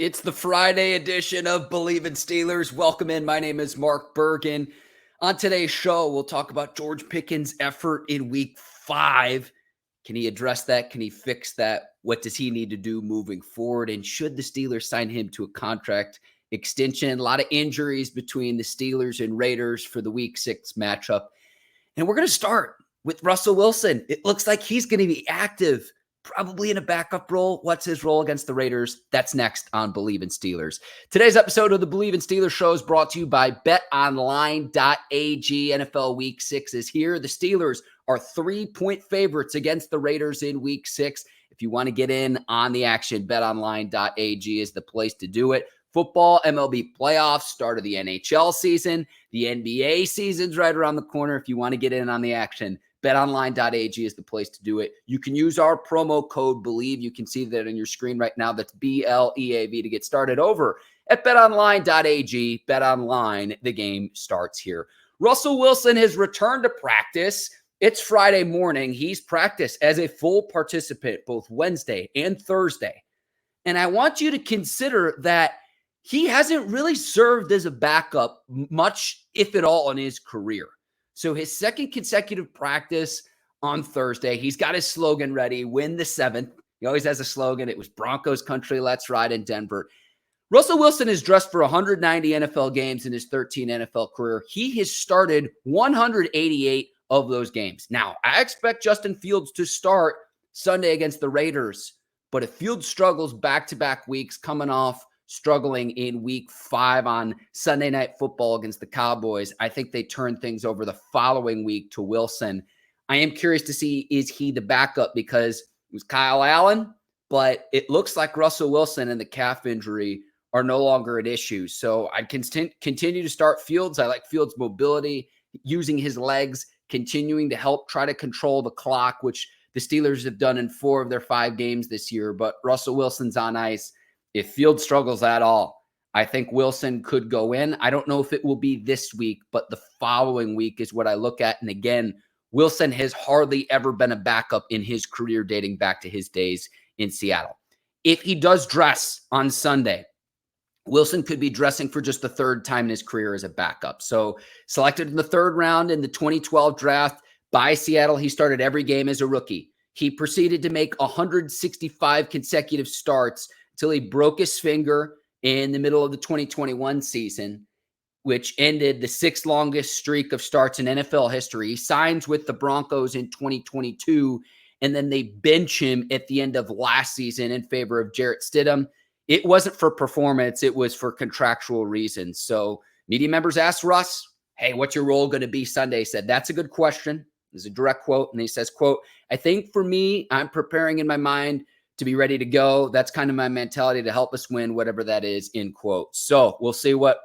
It's the Friday edition of Bleav in Steelers. Welcome in. My name is Mark Bergin. On today's show, we'll talk about George Pickens' effort in week 5. Can he address that? Can he fix that? What does he need to do moving forward? And should the Steelers sign him to a contract extension? A lot of injuries between the Steelers and Raiders for the week 6 matchup. And we're going to start with Russell Wilson. It looks like he's going to be active, probably in a backup role. What's his role against the Raiders? That's next on Bleav in Steelers. Today's episode of the Bleav in Steelers show is brought to you by BetOnline.ag. NFL Week 6 is here. The Steelers are 3-point favorites against the Raiders in Week 6. If you want to get in on the action, BetOnline.ag is the place to do it. Football, MLB playoffs, start of the NHL season. The NBA season's right around the corner. If you want to get in on the action, BetOnline.ag is the place to do it. You can use our promo code Bleav. You can see that on your screen right now. That's BLEAV to get started over at BetOnline.ag. BetOnline, the game starts here. Russell Wilson has returned to practice. It's Friday morning. He's practiced as a full participant both Wednesday and Thursday. And I want you to consider that he hasn't really served as a backup much, if at all, in his career. So his second consecutive practice on Thursday, he's got his slogan ready, win the 7th. He always has a slogan. It was Broncos country, let's ride in Denver. Russell Wilson is dressed for 190 NFL games in his 13 NFL career. He has started 188 of those games. Now, I expect Justin Fields to start Sunday against the Raiders, but if Fields struggles back-to-back weeks coming off struggling in week 5 on Sunday Night Football against the Cowboys, I think they turn things over the following week to Wilson. I am curious to see, is he the backup? Because it was Kyle Allen, but it looks like Russell Wilson and the calf injury are no longer an issue. So I'd continue to start Fields. I like Fields' mobility, using his legs, continuing to help try to control the clock, which the Steelers have done in 4 of their 5 games this year. But Russell Wilson's on ice. If Fields struggles at all, I think Wilson could go in. I don't know if it will be this week, but the following week is what I look at. And again, Wilson has hardly ever been a backup in his career dating back to his days in Seattle. If he does dress on Sunday, Wilson could be dressing for just the 3rd time in his career as a backup. So selected in the 3rd round in the 2012 draft by Seattle, he started every game as a rookie. He proceeded to make 165 consecutive starts until he broke his finger in the middle of the 2021 season, which ended the 6th longest streak of starts in NFL history. He signs with the Broncos in 2022, and then they bench him at the end of last season in favor of Jarrett Stidham. It wasn't for performance. It was for contractual reasons. So media members asked Russ, hey, what's your role going to be Sunday? He said, that's a good question. There's a direct quote. And he says, quote, I think for me, I'm preparing in my mind to be ready to go. That's kind of my mentality to help us win, whatever that is, end quote. So we'll see what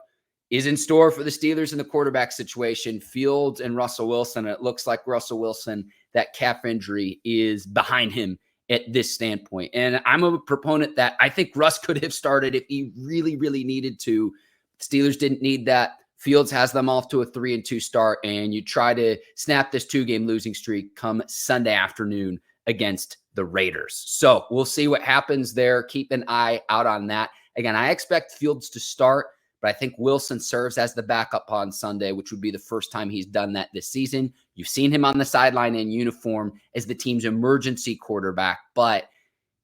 is in store for the Steelers in the quarterback situation, Fields and Russell Wilson. It looks like Russell Wilson, that calf injury is behind him at this standpoint. And I'm a proponent that I think Russ could have started if he really, really needed to. Steelers didn't need that. Fields has them off to a 3-2 start, and you try to snap this 2-game losing streak come Sunday afternoon against the Raiders. So we'll see what happens there. Keep an eye out on that. Again, I expect Fields to start, but I think Wilson serves as the backup on Sunday, which would be the first time he's done that this season. You've seen him on the sideline in uniform as the team's emergency quarterback, but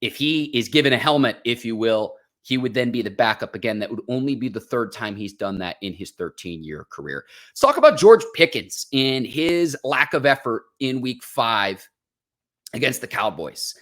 if he is given a helmet, if you will, he would then be the backup again. That would only be the 3rd time he's done that in his 13-year career. Let's talk about George Pickens and his lack of effort in week 5 against the Cowboys.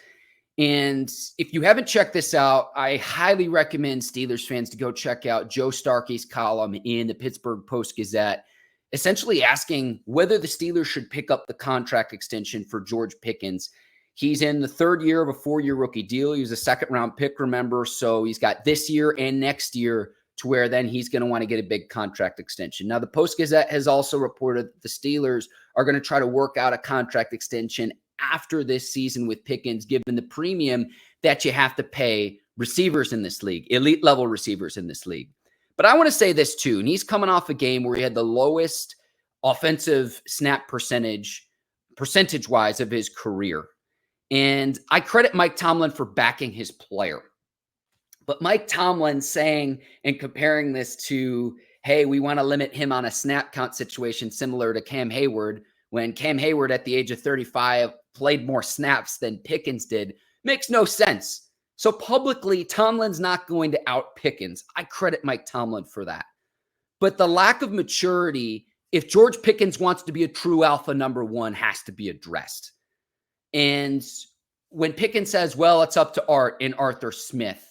And if you haven't checked this out, I highly recommend Steelers fans to go check out Joe Starkey's column in the Pittsburgh Post-Gazette, essentially asking whether the Steelers should pick up the contract extension for George Pickens. He's in the 3rd year of a 4-year rookie deal. He was a 2nd-round pick, remember, so he's got this year and next year to where then he's going to want to get a big contract extension. Now, the Post-Gazette has also reported that the Steelers are going to try to work out a contract extension after this season with Pickens, given the premium that you have to pay receivers in this league, elite level receivers in this league. But I want to say this too, and he's coming off a game where he had the lowest offensive snap percentage-wise of his career. And I credit Mike Tomlin for backing his player. But Mike Tomlin saying and comparing this to, hey, we want to limit him on a snap count situation similar to Cam Hayward, when Cam Hayward at the age of 35 played more snaps than Pickens did, makes no sense. So publicly, Tomlin's not going to out Pickens. I credit Mike Tomlin for that. But the lack of maturity, if George Pickens wants to be a true alpha number one, has to be addressed. And when Pickens says, well, it's up to Art and Arthur Smith,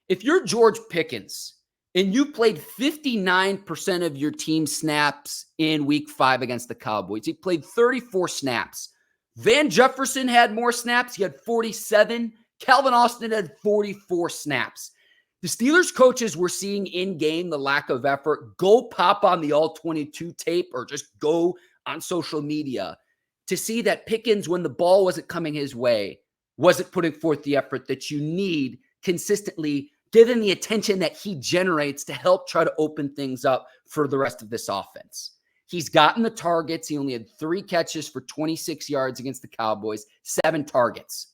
if you're George Pickens and you played 59% of your team snaps in week 5 against the Cowboys, he played 34 snaps. Van Jefferson had more snaps. He had 47. Calvin Austin had 44 snaps. The Steelers coaches were seeing in game the lack of effort. Go pop on the all 22 tape or just go on social media to see that Pickens, when the ball wasn't coming his way, wasn't putting forth the effort that you need consistently, given the attention that he generates to help try to open things up for the rest of this offense. He's gotten the targets. He only had 3 catches for 26 yards against the Cowboys, 7 targets.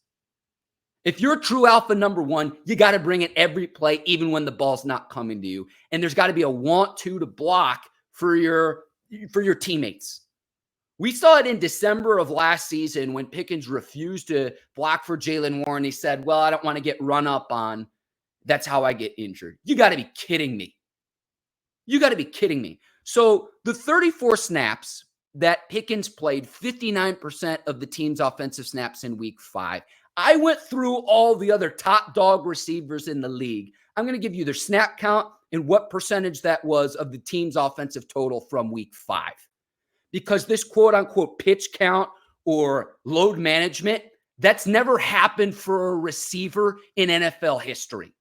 If you're a true alpha number one, you got to bring it every play, even when the ball's not coming to you. And there's got to be a want to block for your teammates. We saw it in December of last season when Pickens refused to block for Jaylen Warren. He said, well, I don't want to get run up on. That's how I get injured. You got to be kidding me. You got to be kidding me. So the 34 snaps that Pickens played, 59% of the team's offensive snaps in week 5. I went through all the other top dog receivers in the league. I'm going to give you their snap count and what percentage that was of the team's offensive total from week 5. Because this quote unquote pitch count or load management, that's never happened for a receiver in NFL history.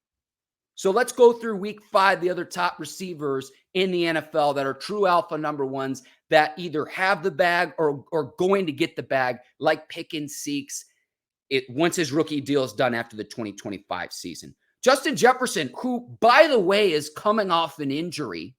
So let's go through week 5, the other top receivers in the NFL that are true alpha number ones that either have the bag or going to get the bag like Pickens seeks once his rookie deal is done after the 2025 season. Justin Jefferson, who, by the way, is coming off an injury,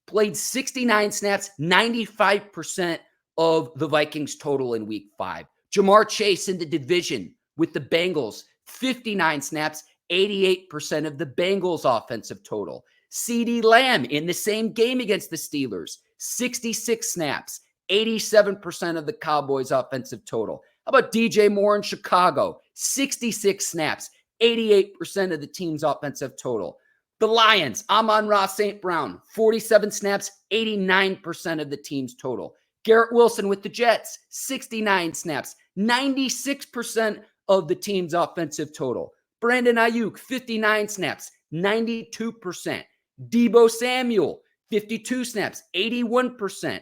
played 69 snaps, 95% of the Vikings total in week 5. Jamar Chase in the division with the Bengals, 59 snaps, 88% of the Bengals offensive total. CeeDee Lamb in the same game against the Steelers, 66 snaps, 87% of the Cowboys offensive total. How about DJ Moore in Chicago? 66 snaps, 88% of the team's offensive total. The Lions, Amon-Ra St. Brown, 47 snaps, 89% of the team's total. Garrett Wilson with the Jets, 69 snaps, 96% of the team's offensive total. Brandon Ayuk, 59 snaps, 92%. Deebo Samuel, 52 snaps, 81%.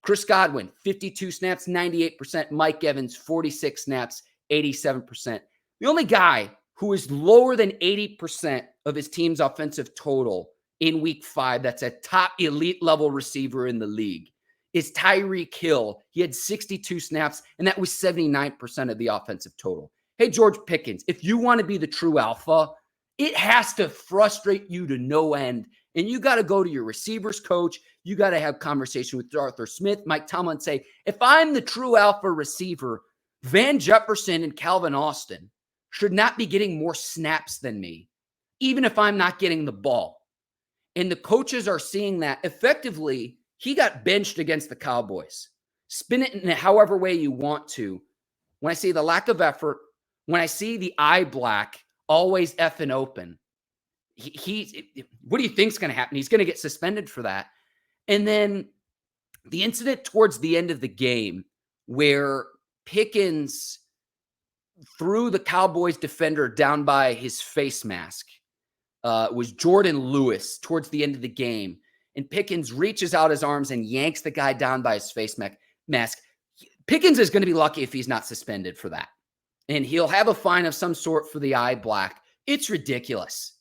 Chris Godwin, 52 snaps, 98%. Mike Evans, 46 snaps, 87%. The only guy who is lower than 80% of his team's offensive total in week 5, that's a top elite level receiver in the league, is Tyreek Hill. He had 62 snaps, and that was 79% of the offensive total. Hey, George Pickens, if you want to be the true alpha, it has to frustrate you to no end. And you got to go to your receivers coach. You got to have conversation with Arthur Smith, Mike Tomlin, and say, if I'm the true alpha receiver, Van Jefferson and Calvin Austin should not be getting more snaps than me, even if I'm not getting the ball. And the coaches are seeing that effectively. He got benched against the Cowboys. Spin it in however way you want to. When I see the lack of effort, when I see the eye black always effing open, what do you think's going to happen? He's going to get suspended for that. And then the incident towards the end of the game where Pickens threw the Cowboys defender down by his face mask was Jourdan Lewis towards the end of the game. And Pickens reaches out his arms and yanks the guy down by his face mask. Pickens is going to be lucky if he's not suspended for that. And he'll have a fine of some sort for the eye black. It's ridiculous.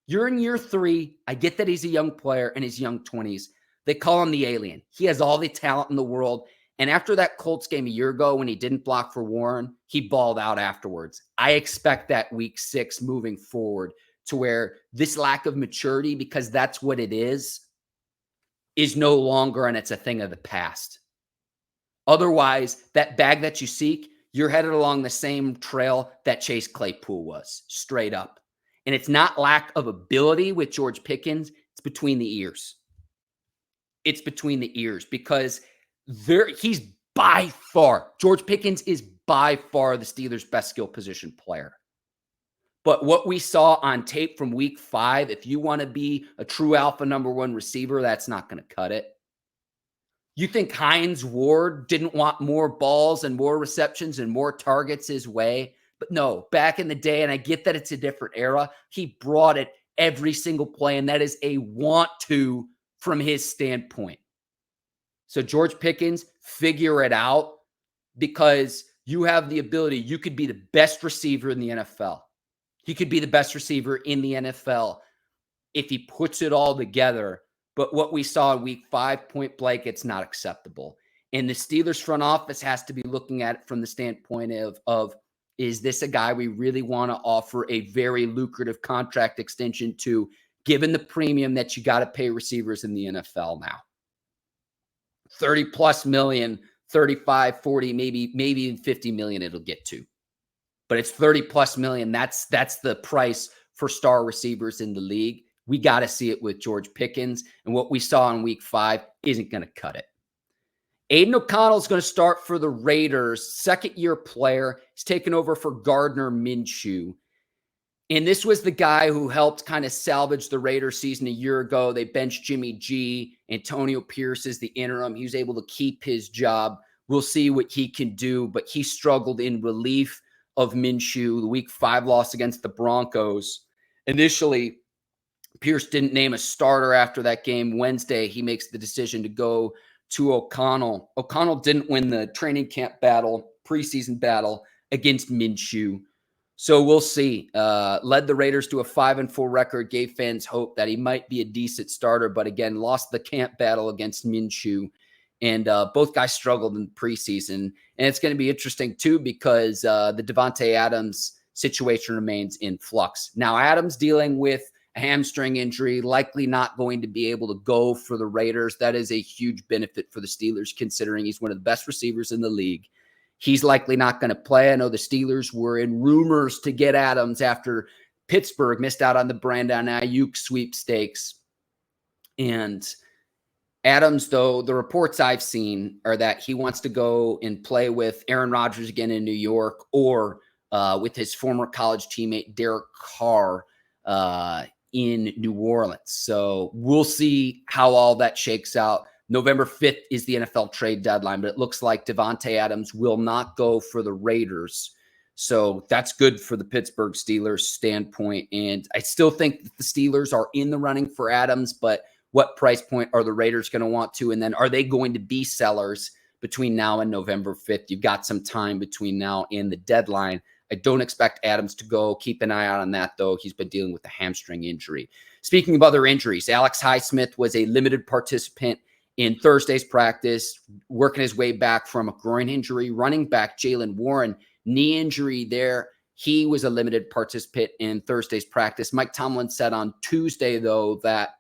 You're in year 3. I get that he's a young player in his young 20s. They call him the alien. He has all the talent in the world. And after that Colts game a year ago when he didn't block for Warren, he balled out afterwards. I expect that week 6 moving forward to where this lack of maturity, because that's what it is no longer, and it's a thing of the past. Otherwise, that bag that you seek, you're headed along the same trail that Chase Claypool was, straight up. And it's not lack of ability with George Pickens. It's between the ears. It's between the ears because he's by far, George Pickens is by far the Steelers' best skill position player. But what we saw on tape from week 5, if you want to be a true alpha number 1 receiver, that's not going to cut it. You think Hines Ward didn't want more balls and more receptions and more targets his way? But no, back in the day, and I get that it's a different era, he brought it every single play, and that is a want to from his standpoint. So George Pickens, figure it out because you have the ability. You could be the best receiver in the NFL. He could be the best receiver in the NFL if he puts it all together. But what we saw in week 5, point blank, it's not acceptable. And the Steelers front office has to be looking at it from the standpoint of is this a guy we really want to offer a very lucrative contract extension to, given the premium that you got to pay receivers in the NFL now? 30 plus million, 35, 40, maybe even 50 million it'll get to. But it's 30 plus million. That's the price for star receivers in the league. We got to see it with George Pickens. And what we saw in week 5 isn't going to cut it. Aidan O'Connell is going to start for the Raiders. Second-year player. He's taken over for Gardner Minshew. And this was the guy who helped kind of salvage the Raiders season a year ago. They benched Jimmy G. Antonio Pierce is the interim. He was able to keep his job. We'll see what he can do, but he struggled in relief of Minshew. The week 5 loss against the Broncos. Initially, Pierce didn't name a starter after that game. Wednesday, he makes the decision to go to O'Connell. O'Connell didn't win the training camp battle, preseason battle against Minshew. So we'll see. Led the Raiders to a 5-4 record, gave fans hope that he might be a decent starter, but again, lost the camp battle against Minshew. And both guys struggled in preseason. And it's going to be interesting, too, because the Davante Adams situation remains in flux. Now, Adams dealing with a hamstring injury, likely not going to be able to go for the Raiders. That is a huge benefit for the Steelers, considering he's one of the best receivers in the league. He's likely not going to play. I know the Steelers were in rumors to get Adams after Pittsburgh missed out on the Brandon Ayuk sweepstakes. And Adams, though, the reports I've seen are that he wants to go and play with Aaron Rodgers again in New York or with his former college teammate Derek Carr in New Orleans. So we'll see how all that shakes out. November 5th is the NFL trade deadline, but it looks like Davante Adams will not go for the Raiders. So that's good for the Pittsburgh Steelers standpoint. And I still think that the Steelers are in the running for Adams, but what price point are the Raiders going to want to? And then are they going to be sellers between now and November 5th? You've got some time between now and the deadline. I don't expect Adams to go. Keep an eye out on that, though. He's been dealing with a hamstring injury. Speaking of other injuries, Alex Highsmith was a limited participant in Thursday's practice, working his way back from a groin injury. Running back Jaylen Warren, knee injury there. He was a limited participant in Thursday's practice. Mike Tomlin said on Tuesday, though, that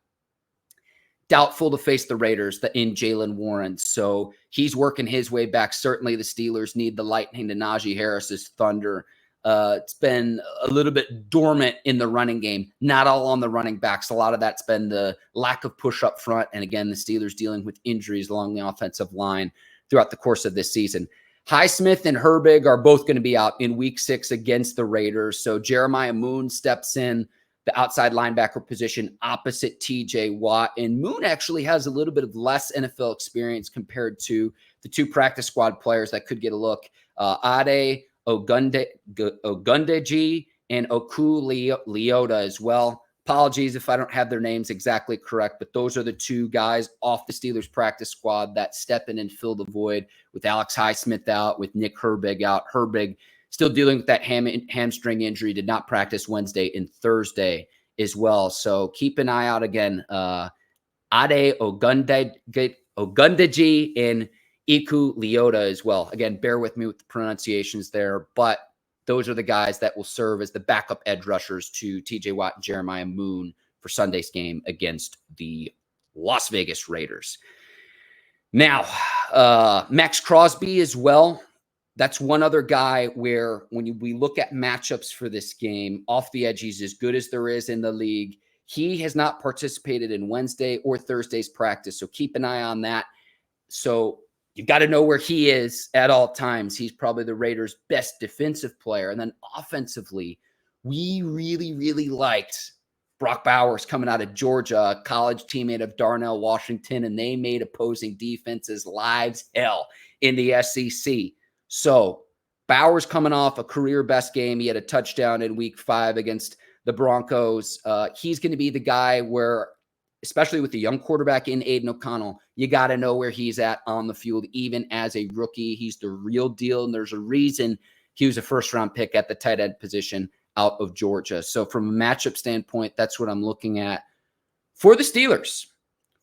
doubtful to face the Raiders in Jaylen Warren. So he's working his way back. Certainly the Steelers need the lightning to Najee Harris's thunder. It's been a little bit dormant in the running game, not all on the running backs. A lot of that's been the lack of push up front. And again, the Steelers dealing with injuries along the offensive line throughout the course of this season. Highsmith and Herbig are both going to be out in week 6 against the Raiders. So Jeremiah Moon steps in the outside linebacker position opposite TJ Watt. And Moon actually has a little bit of less NFL experience compared to the 2 practice squad players that could get a look. Ade Ogundeji and Oku Leota as well. Apologies if I don't have their names exactly correct, but those are the 2 guys off the Steelers practice squad that step in and fill the void with Alex Highsmith out, with Nick Herbig out. Herbig still dealing with that hamstring injury, did not practice Wednesday and Thursday as well. So keep an eye out again. Ade Ogundeji and Iku Leota as well. Again, bear with me with the pronunciations there, but those are the guys that will serve as the backup edge rushers to TJ Watt and Jeremiah Moon for Sunday's game against the Las Vegas Raiders. Now, Max Crosby as well. That's one other guy where we look at matchups for this game, off the edge, he's as good as there is in the league. He has not participated in Wednesday or Thursday's practice, so keep an eye on that. So you've got to know where he is at all times. He's probably the Raiders' best defensive player. And then offensively, we really, really liked Brock Bowers coming out of Georgia, a college teammate of Darnell Washington, and they made opposing defenses lives hell in the SEC. So Bowers coming off a career best game. He had a touchdown in week 5 against the Broncos. He's going to be the guy where, especially with the young quarterback in Aidan O'Connell, you got to know where he's at on the field, even as a rookie. He's the real deal, and there's a reason he was a first-round pick at the tight end position out of Georgia. So from a matchup standpoint, that's what I'm looking at for the Steelers,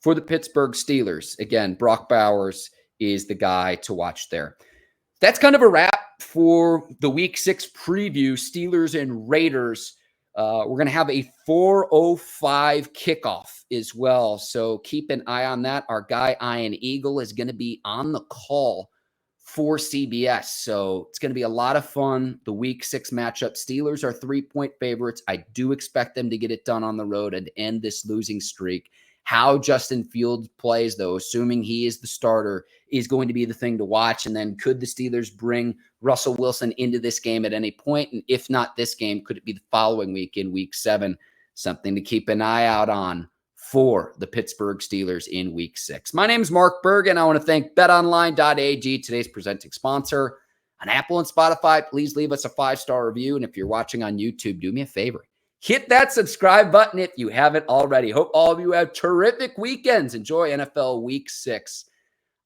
for the Pittsburgh Steelers. Again, Brock Bowers is the guy to watch there. That's kind of a wrap for the Week 6 preview, Steelers and Raiders. We're going to have a 4:05 kickoff as well, so keep an eye on that. Our guy, Ian Eagle, is going to be on the call for CBS, so it's going to be a lot of fun. The Week 6 matchup, Steelers are 3-point favorites. I do expect them to get it done on the road and end this losing streak. How Justin Fields plays, though, assuming he is the starter, is going to be the thing to watch. And then could the Steelers bring Russell Wilson into this game at any point? And if not this game, could it be the following week in Week 7? Something to keep an eye out on for the Pittsburgh Steelers in Week 6. My name is Mark Bergin. I want to thank BetOnline.ag, today's presenting sponsor. On Apple and Spotify, please leave us a 5-star review. And if you're watching on YouTube, do me a favor. Hit that subscribe button if you haven't already. Hope all of you have terrific weekends. Enjoy NFL Week 6.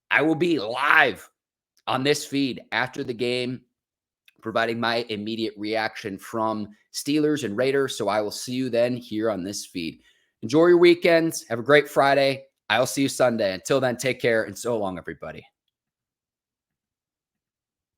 I will be live on this feed after the game, providing my immediate reaction from Steelers and Raiders. So I will see you then here on this feed. Enjoy your weekends. Have a great Friday. I'll see you Sunday. Until then, take care and so long, everybody.